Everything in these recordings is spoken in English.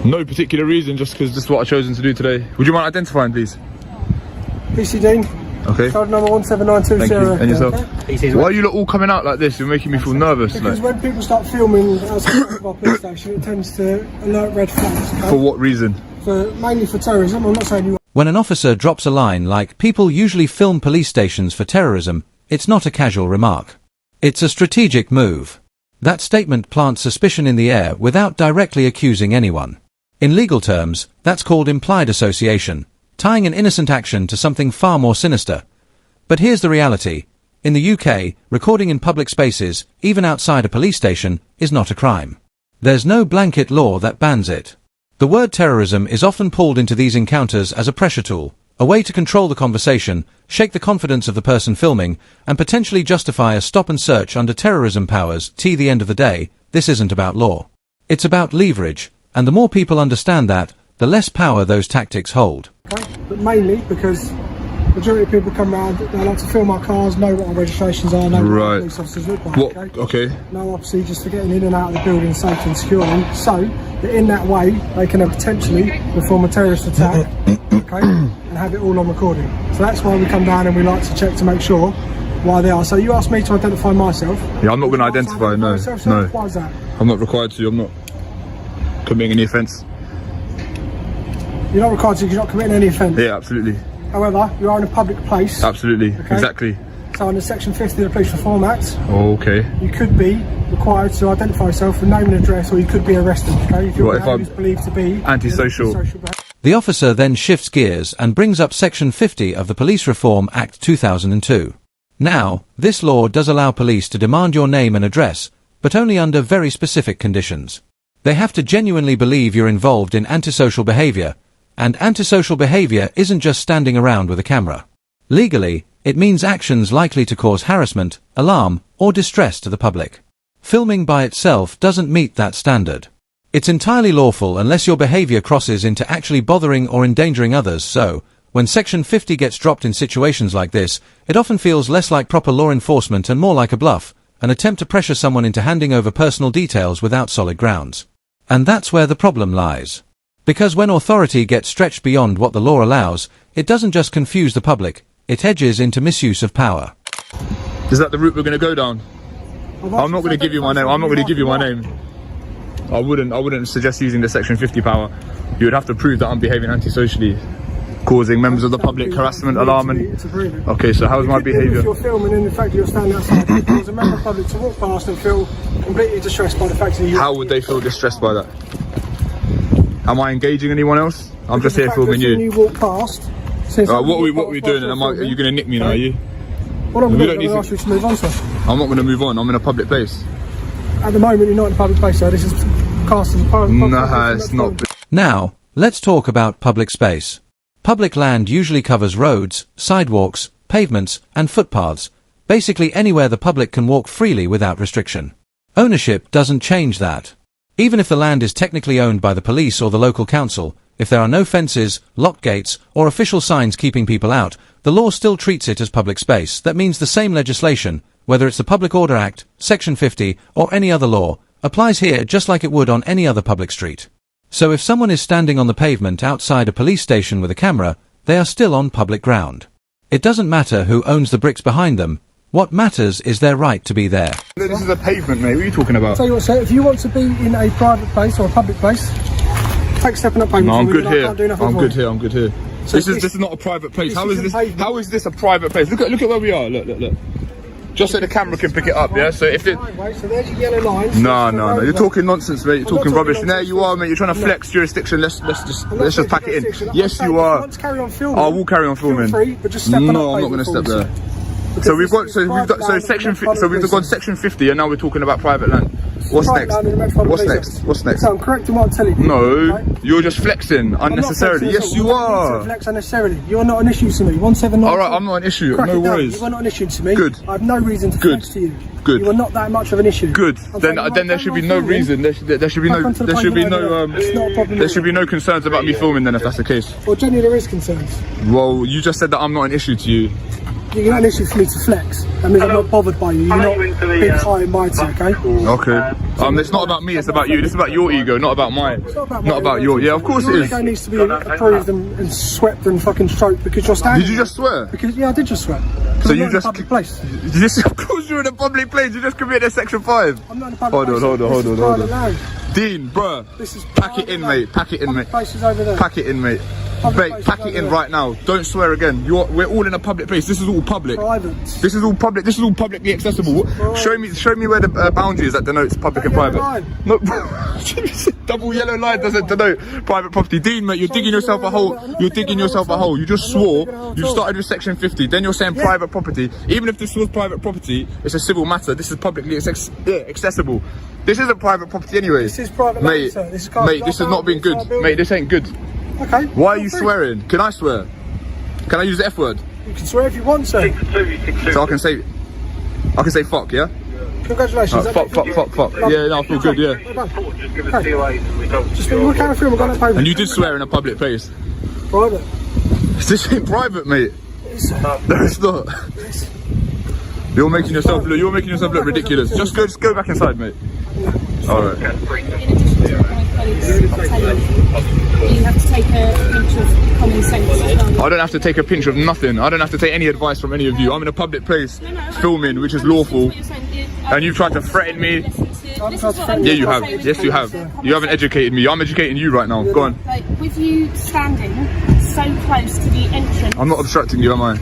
No particular reason, just because this is what I've chosen to do today. Would you mind identifying, please? PC Dean. Okay. Card number 17920. Thank you. And yourself? Okay. Why are you lot all coming out like this? You're making me feel nervous. Because when people start filming outside of our police station, it tends to alert red flags. Okay? For what reason? Mainly for terrorism. I'm not saying you. When an officer drops a line like, "People usually film police stations for terrorism," it's not a casual remark. It's a strategic move. That statement plants suspicion in the air without directly accusing anyone. In legal terms, that's called implied association, tying an innocent action to something far more sinister. But here's the reality. In the UK, recording in public spaces, even outside a police station, is not a crime. There's no blanket law that bans it. The word terrorism is often pulled into these encounters as a pressure tool, a way to control the conversation, shake the confidence of the person filming, and potentially justify a stop and search under terrorism powers. At the end of the day, this isn't about law. It's about leverage, and the more people understand that, the less power those tactics hold. Okay? But mainly because the majority of people come around, they like to film our cars, know what our registrations are, know what our police officers look like. What? Okay. No procedures for getting in and out of the building safely and securely, so that in that way they can potentially perform a terrorist attack, okay, and have it all on recording. So that's why we come down and we like to check to make sure why they are. So you asked me to identify myself. Yeah, I'm not going to identify, no. No. Why is that? I'm not required to, I'm not committing any offence. You're not required to because you're not committing any offence? Yeah, absolutely. However, you are in a public place. Absolutely, okay? Exactly. So under Section 50 of the Police Reform Act, okay, you could be required to identify yourself with name and address, or you could be arrested, okay, if your behaviour is believed to be antisocial. The officer then shifts gears and brings up Section 50 of the Police Reform Act 2002. Now, this law does allow police to demand your name and address, but only under very specific conditions. They have to genuinely believe you're involved in antisocial behaviour, and antisocial behaviour isn't just standing around with a camera. Legally, it means actions likely to cause harassment, alarm, or distress to the public. Filming by itself doesn't meet that standard. It's entirely lawful unless your behaviour crosses into actually bothering or endangering others, so, when Section 50 gets dropped in situations like this, it often feels less like proper law enforcement and more like a bluff, an attempt to pressure someone into handing over personal details without solid grounds. And that's where the problem lies. Because when authority gets stretched beyond what the law allows, it doesn't just confuse the public, it edges into misuse of power. Is that the route we're going to go down? I'm not going to give you my name. I'm not going to give you my name. I wouldn't suggest using the Section 50 power. You would have to prove that I'm behaving antisocially, causing members of the public harassment, alarm, and... Okay, so how's my behaviour? If you're filming and the fact that you're standing outside, there's a member of the public to walk past and feel completely distressed by the fact that you... How would they feel distressed by that? Am I engaging anyone else? I'm just here filming you. You walk past... what are we doing? And are you going to nick me now, are you? What I'm going to ask you to move on, sir. I'm not going to move on. I'm in a public place. At the moment, you're not in a public place, sir. This is cast as a private place. Nah, it's not. Now, let's talk about public space. Public land usually covers roads, sidewalks, pavements, and footpaths, basically anywhere the public can walk freely without restriction. Ownership doesn't change that. Even if the land is technically owned by the police or the local council, if there are no fences, locked gates, or official signs keeping people out, the law still treats it as public space. That means the same legislation, whether it's the Public Order Act, Section 50, or any other law, applies here just like it would on any other public street. So if someone is standing on the pavement outside a police station with a camera, they are still on public ground. It doesn't matter who owns the bricks behind them. What matters is their right to be there. This is a pavement, mate. What are you talking about? I'll tell you what, sir, if you want to be in a private place or a public place, take a step on that pavement. No, I'm good here. I'm good here. So this is not a private place. How is this a private place? Look at where we are. Look. Just so the camera can pick it up, yeah? So if it... So there's your yellow lines. No. You're talking nonsense, mate. You're talking rubbish. There you are, mate. You're trying to flex jurisdiction. Let's just pack it in. Yes, you are. I will carry on filming. No, I'm not going to step there. So we've gone Section 50. So we've gone Section 50, and now we're talking about private land. What's next? So I'm correct in what I'm telling you. No, right? You're just flexing unnecessarily. Yes, you are. Flex unnecessarily. You're not an issue to me. 179. All right, I'm not an issue. No worries. You are not an issue to me. Good. I have no reason to flex to you. Good. You are not that much of an issue. Good. Then there should be no reason. There should be no concerns about me filming. Then if that's the case. Well, genuinely there is concerns. Well, you just said that I'm not an issue to you. You're not an issue for me to flex. That means I'm not bothered by you. You're not being high and mighty, okay? Okay. It's not about me, it's about you. This is about your ego, not about mine. It's not About your. Yeah, of course it your is. ego needs to be approved and swept and fucking stroked because you're standing. Did you just swear? Because I did just swear. So I'm you not just. in a public place. Of course you're in a public place. You just committed section 5. I'm not in a public place. Hold This is on. private land. Dean, bruh. This is Pack it in, mate. Pack it in, mate. Public places over there. Pack it in, mate. Public Mate, places pack over it in there. right now. Don't swear again. We're all in a public place. This is all public. Private. This is all public. This is all publicly accessible. Show me where the boundary is that denotes public and yellow private. line. No, double yellow line doesn't denote private property. Dean, mate, you're digging yourself a hole. You're digging yourself a hole. You just swore. You started with section 50. Then you're saying private property. Even if this was private property, it's a civil matter. This is publicly accessible. This isn't private property anyway. This is private land, sir. This is Mate, this has not been good. Mate, this ain't good. Okay. Why are you swearing? Can I swear? Can I use the F word? You can swear if you want, sir. So I can say fuck, yeah? Congratulations. Fuck. Yeah, no, I feel good, yeah. Just we're carrying through. We're going to pay. And you did swear in a public place. Private. This ain't private, mate. It's No, it's not. You're making yourself look ridiculous. Just go back inside, mate. Alright. In addition to what my colleagues are telling you, you have to take a pinch of common sense as well. I don't have to take a pinch of nothing. I don't have to take any advice from any of you. I'm in a public place filming, which is lawful. And you've tried to threaten me. Yeah, you have. Yes, you have. You haven't educated me. I'm educating you right now. Go on. Like, with you standing so close to the entrance. I'm not obstructing you, am I?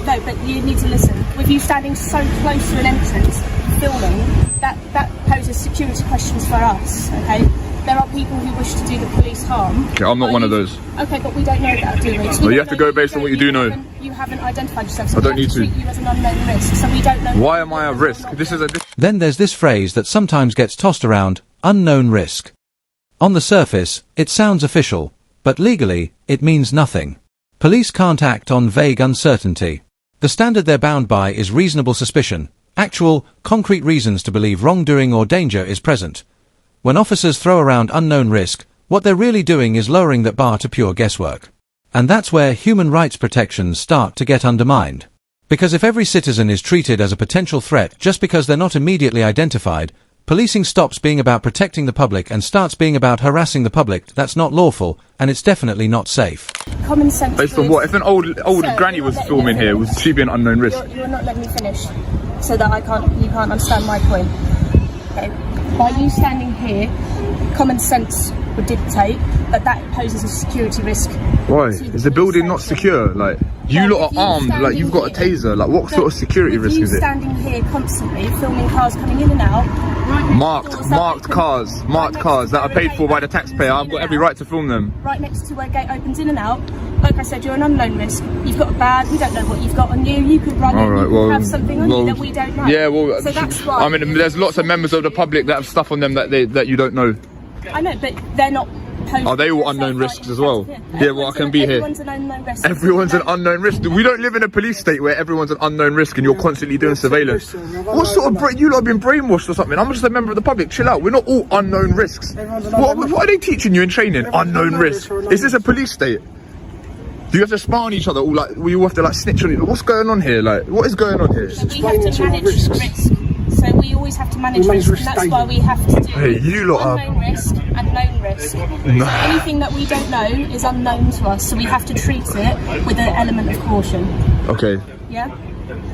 No, but you need to listen. With you standing so close to an entrance, filming, that poses security questions for us, okay? There are people who wish to do the police harm. Okay, I'm not one of those. Okay, but we don't know that, do we? Well, you have to go based on what you do know. You haven't identified yourself, so I don't need to. treat you as an unknown risk, so we don't know. Why am I a risk? This is a... Then there's this phrase that sometimes gets tossed around, unknown risk. On the surface, it sounds official, but legally, it means nothing. Police can't act on vague uncertainty. The standard they're bound by is reasonable suspicion, actual, concrete reasons to believe wrongdoing or danger is present. When officers throw around unknown risk, what they're really doing is lowering that bar to pure guesswork. And that's where human rights protections start to get undermined. Because if every citizen is treated as a potential threat just because they're not immediately identified, policing stops being about protecting the public and starts being about harassing the public. That's not lawful, and it's definitely not safe. Common sense. Based on what? If an old Sir, granny you're was not letting filming me here, finish. would she be an unknown risk? You're not letting me finish, so that you can't understand my point. Okay. By you standing here, common sense would dictate that poses a security risk. Why? Is the building not secure? Like, you lot are armed, like you've got a taser. Like, what sort of security risk is it? You standing here constantly, filming cars coming in and out. Marked cars that are paid for by the taxpayer. I've got every right to film them. Right next to where gate opens in and out. Like I said, you're an unknown risk. You've got a bag. We don't know what you've got on you. You could run in. You could have something on you that we don't know. Yeah, well, so that's why. I mean, there's lots of members of the public that have stuff on them that you don't know. I know, but they're not. Are they all unknown risks as well? Yeah, well, I can be here. Everyone's an unknown risk. Everyone's an unknown risk. We don't live in a police state where everyone's an unknown risk and you're constantly doing surveillance. What sort of you lot have been brainwashed or something? I'm just a member of the public. Chill out. We're not all unknown risks. What are they teaching you in training? Unknown risk. Is this a police state? Do you have to spy on each other? All like, we all have to like snitch on each other? What's going on here? Like, what is going on here? So we have to manage risk. So we always have to manage risk, and that's why we have to do unknown risk and known risk. So anything that we don't know is unknown to us, so we have to treat it with an element of caution. Okay. Yeah?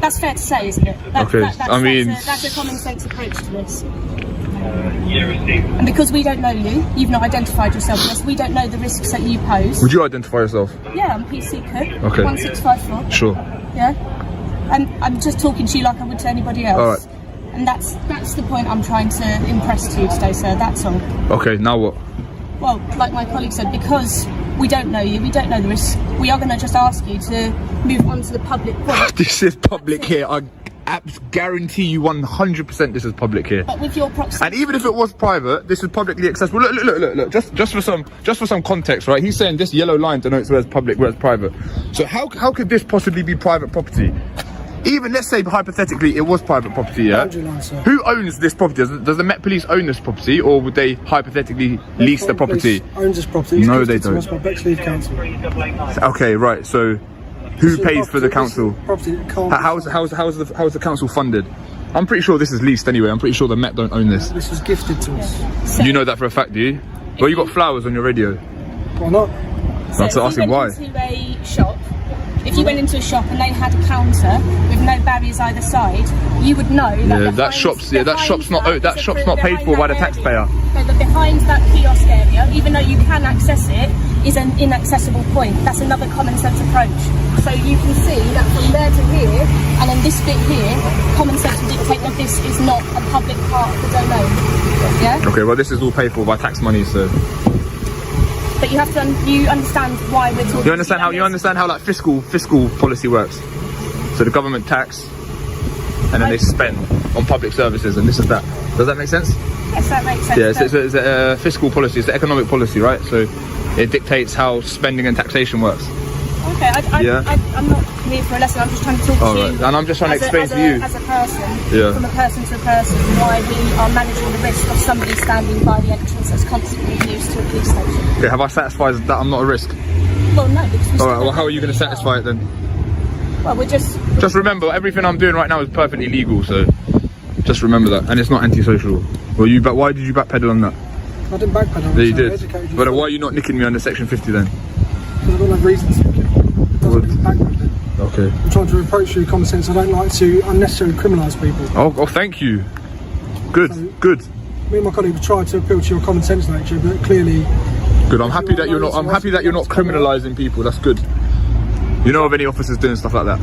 That's fair to say, isn't it? Okay, I mean... That's a common sense approach to this. And because we don't know you, you've not identified yourself with us, we don't know the risks that you pose. Would you identify yourself? Yeah, I'm PC Cook, Okay. 1654. Sure. Yeah? And I'm just talking to you like I would to anybody else. Alright. And that's the point I'm trying to impress to you today, sir, that's all. Okay, now what? Well, like my colleague said, because we don't know you, we don't know the risks, we are going to just ask you to move on to the public point. This is public here. I guarantee you 100% this is public here. But with your proximity... And even if it was private, this is publicly accessible. Look. Just for some context, right? He's saying this yellow line denotes where it's public, where it's private. So how could this possibly be private property? Even let's say hypothetically it was private property, yeah? Who owns this property? Does the Met Police own this property, or would they hypothetically lease the property? Owns this property. No, they don't. By Bexley Council. Okay, right. So who pays for the council? Property that can't How's the council funded? I'm pretty sure this is leased anyway. I'm pretty sure the Met don't own this. This was gifted to us. So You know that for a fact, do you? Well, you got flowers on your radio. Why not? That's asking why. If you went into a shop, if you went into a shop and they had a counter with no barriers either side, you would know that. Yeah, that shop's not paid for by the taxpayer. No, but behind that kiosk area, even though you can access it, is an inaccessible point. That's another common sense approach. So you can see that from there to here, and then this bit here, common sense would dictate that this is not a public part of the domain. Yeah. Okay, well this is all paid for by tax money, so. But you have to you understand why we're talking. You understand how like fiscal policy works. So the government tax, and then they spend on public services, and this is that. Does that make sense? Yes, that makes sense. Yeah, it's a fiscal policy. It's the economic policy, right? So it dictates how spending and taxation works. Okay, I'm not here for a lesson. I'm just trying to talk to you. Right. And I'm just trying to explain to you as a person, yeah, from a person to a person, why we are managing the risk of somebody standing by the entrance that's constantly used to a police station. Okay, have I satisfied that I'm not a risk? Well, no. Because All right. Well, how are you going to satisfy it then? Well, we're just remember, everything I'm doing right now is perfectly legal. So just remember that, and it's not antisocial. Well, why did you backpedal on that? I didn't backpedal. Yeah, you did. But why are you not nicking me under Section 50 then? Because I don't have reason to. It doesn't mean backpedaling. Okay. I'm trying to approach you with common sense. I don't like to unnecessarily criminalise people. Oh, thank you. Good, So, good. Me and my colleague tried to appeal to your common sense nature, but clearly. Good. I'm happy that you're not. I'm happy that you're not criminalising people. That's good. You know of any officers doing stuff like that?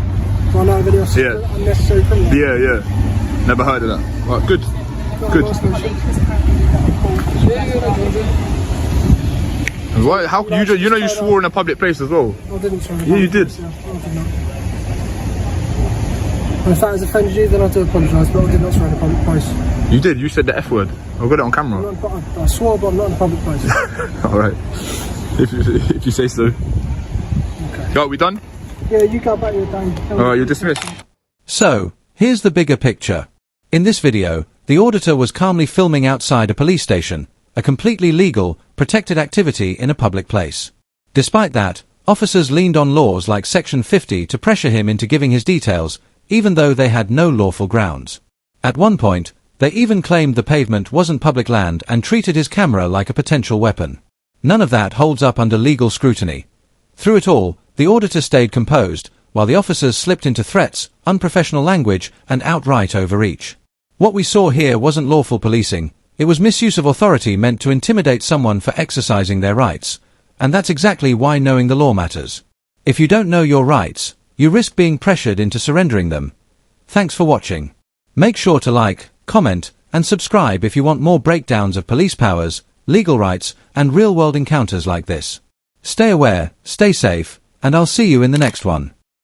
Do I know of any else unnecessary criminal? Yeah. Never heard of that. Right, good. Good. Why? How can you? You know you swore in a public place as well. I didn't swear. Yeah, you did. I did not. And if that has offended you, then I do apologise, but I did not swear in a public place. You did. You said the F word. I've got it on camera. I swore, but I'm not in a public place. All right. If you say so. Okay. Right, we done? Yeah, you go back your day. All right, you're dismissed. So, here's the bigger picture. In this video, the auditor was calmly filming outside a police station, a completely legal, protected activity in a public place. Despite that, officers leaned on laws like Section 50 to pressure him into giving his details, even though they had no lawful grounds. At one point, they even claimed the pavement wasn't public land and treated his camera like a potential weapon. None of that holds up under legal scrutiny. Through it all, the auditor stayed composed, while the officers slipped into threats, unprofessional language, and outright overreach. What we saw here wasn't lawful policing, it was misuse of authority meant to intimidate someone for exercising their rights. And that's exactly why knowing the law matters. If you don't know your rights, you risk being pressured into surrendering them. Thanks for watching. Make sure to like, comment, and subscribe if you want more breakdowns of police powers, legal rights, and real-world encounters like this. Stay aware, stay safe, and I'll see you in the next one.